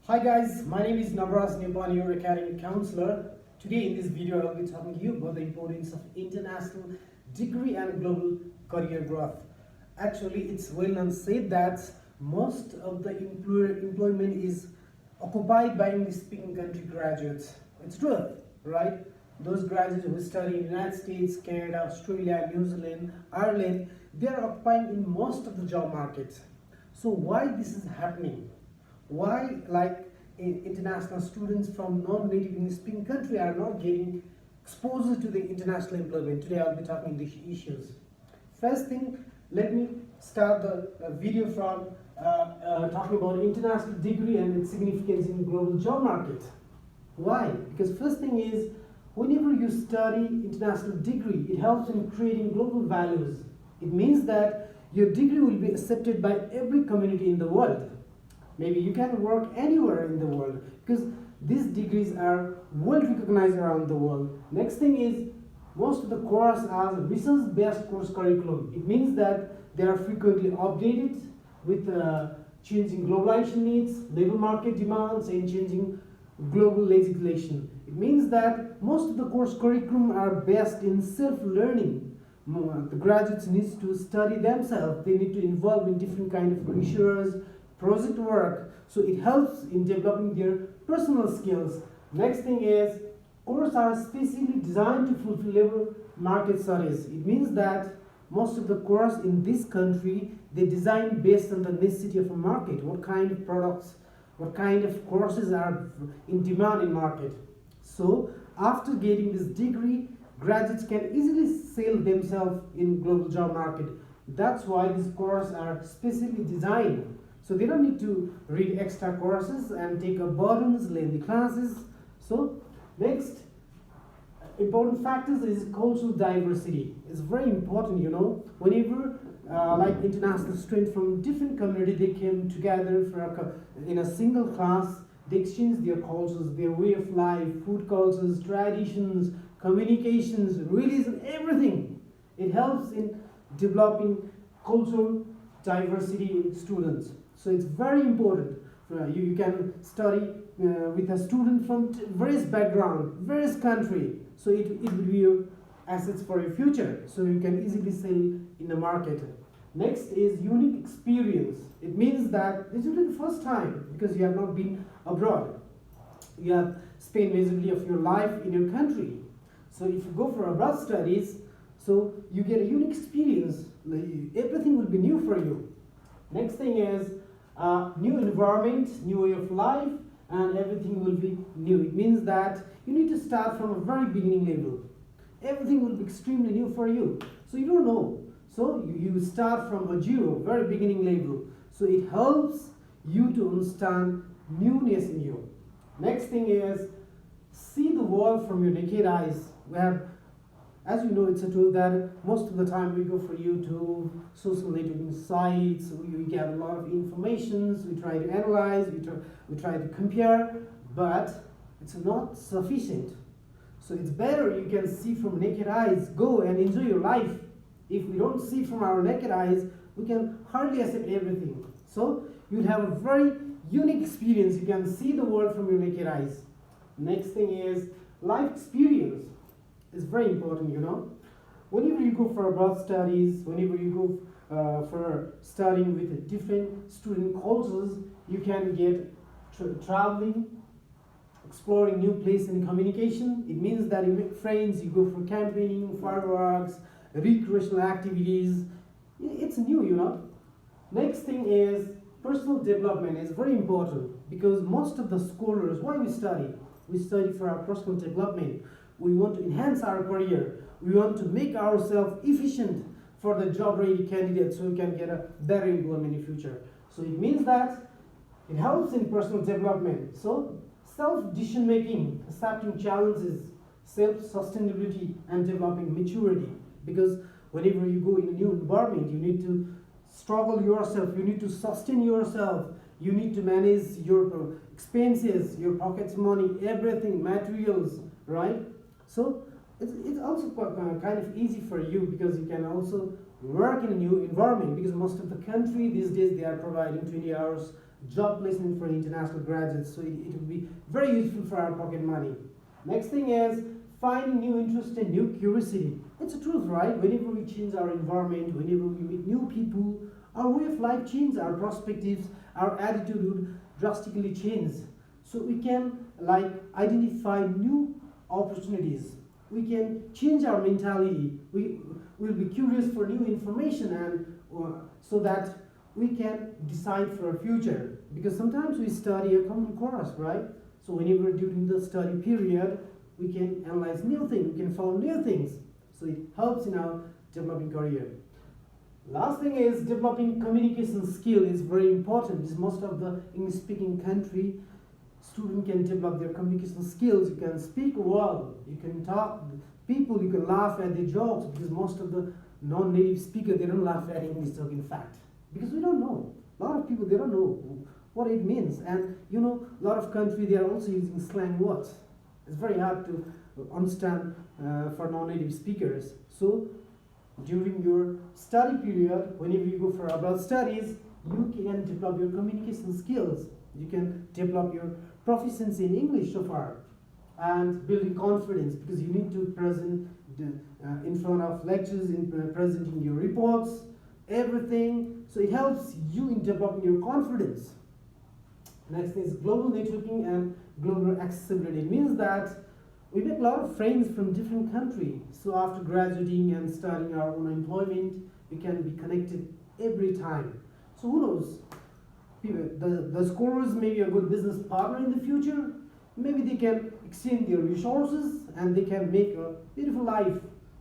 Hi guys, my name is Navras Nepal, your academic counselor. Today in this video I will be talking to you about the importance of international degree and global career growth. Actually, it's well known said that most of the employment is occupied by English speaking country graduates. It's true, right? Those graduates who study in the United States, Canada, Australia, New Zealand, Ireland, they are occupying in most of the job market. So why this is happening? Why international students from non-native English speaking country are not getting exposure to the international employment? Today I'll be talking these issues. First thing, let me start the video from talking about international degree and its significance in global job market. Why? Because first thing is, whenever you study international degree, it helps in creating global values. It means that your degree will be accepted by every community in the world. Maybe you can work anywhere in the world because these degrees are well recognized around the world. Next thing is, most of the courses are research-based course curriculum. It means that they are frequently updated with changing globalization needs, labor market demands, and changing global legislation. It means that most of the course curriculum are based in self-learning. The graduates need to study themselves. They need to involve in different kind of research, project work, so it helps in developing their personal skills. Next thing is, courses are specially designed to fulfill labor market studies. It means that most of the courses in this country, they design based on the necessity of a market. What kind of products, what kind of courses are in demand in market. So after getting this degree, graduates can easily sell themselves in global job market. That's why these courses are specially designed. So they don't need to read extra courses and take a burdens, lengthy classes. So next important factors is cultural diversity. It's very important, whenever international students from different communities, they came together in a single class, they exchange their cultures, their way of life, food cultures, traditions, communications, religion, everything. It helps in developing cultural diversity in students. So it's very important. You can study with a student from various background, various country. So it will be your assets for your future. So you can easily sell in the market. Next is unique experience. It means that this will be the first time because you have not been abroad. You have spent majority of your life in your country. So if you go for abroad studies, so you get a unique experience. Everything will be new for you. Next thing is new environment, new way of life, and everything will be new. It means that you need to start from a very beginning level. Everything will be extremely new for you. So you don't know. So you start from a zero, very beginning level. So it helps you to understand newness in you. Next thing is, see the world from your naked eyes. We have, as you know, it's a tool that most of the time we go for YouTube, social networking sites, we get a lot of information, we try to analyze, we try to compare, but it's not sufficient. So it's better you can see from naked eyes, go and enjoy your life. If we don't see from our naked eyes, we can hardly accept everything. So you'll have a very unique experience. You can see the world from your naked eyes. Next thing is life experience. It's very important, Whenever you go for abroad studies, whenever you go for studying with different student cultures, you can get traveling, exploring new places and communication. It means that you make friends, you go for campaigning, fireworks, recreational activities. It's new, Next thing is personal development. Is very important because most of the scholars, why we study? We study for our personal development. We want to enhance our career. We want to make ourselves efficient for the job-ready candidates so we can get a better employment in the future. So it means that it helps in personal development. So self-decision making, accepting challenges, self-sustainability, and developing maturity. Because whenever you go in a new environment, you need to struggle yourself, you need to sustain yourself, you need to manage your expenses, your pockets money, everything, materials, right? So it's also kind of easy for you because you can also work in a new environment because most of the country these days they are providing 20 hours job placement for international graduates, so it will be very useful for our pocket money. Next thing is finding new interest and new curiosity. It's a truth, right? Whenever we change our environment, whenever we meet new people, our way of life changes, our perspectives, our attitude would drastically change. So we can identify new opportunities. We can change our mentality. We will be curious for new information, and so that we can decide for a future. Because sometimes we study a common course, right? So whenever during the study period, we can analyze new things, we can follow new things. So it helps in our developing career. Last thing is developing communication skill is very important. Because most of the English speaking country, student can develop their communication skills. You can speak well, you can talk to people, you can laugh at their jokes, because most of the non-native speakers, they don't laugh at English joke, in fact, because we don't know. A lot of people, they don't know what it means. And a lot of country, they are also using slang words. It's very hard to understand for non-native speakers. So during your study period, whenever you go for abroad studies, you can develop your communication skills. You can develop your proficiency in English so far, and building confidence, because you need to present in front of lectures, in presenting your reports, everything. So it helps you in developing your confidence. Next is global networking and global accessibility. It means that we make a lot of friends from different countries. So after graduating and starting our own employment, we can be connected every time. So who knows? The scorers may be a good business partner in the future. Maybe they can exchange their resources and they can make a beautiful life.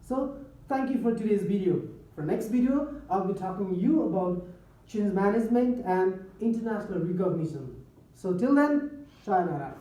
So thank you for today's video. For next video, I'll be talking to you about change management and international recognition. So till then, sayonara.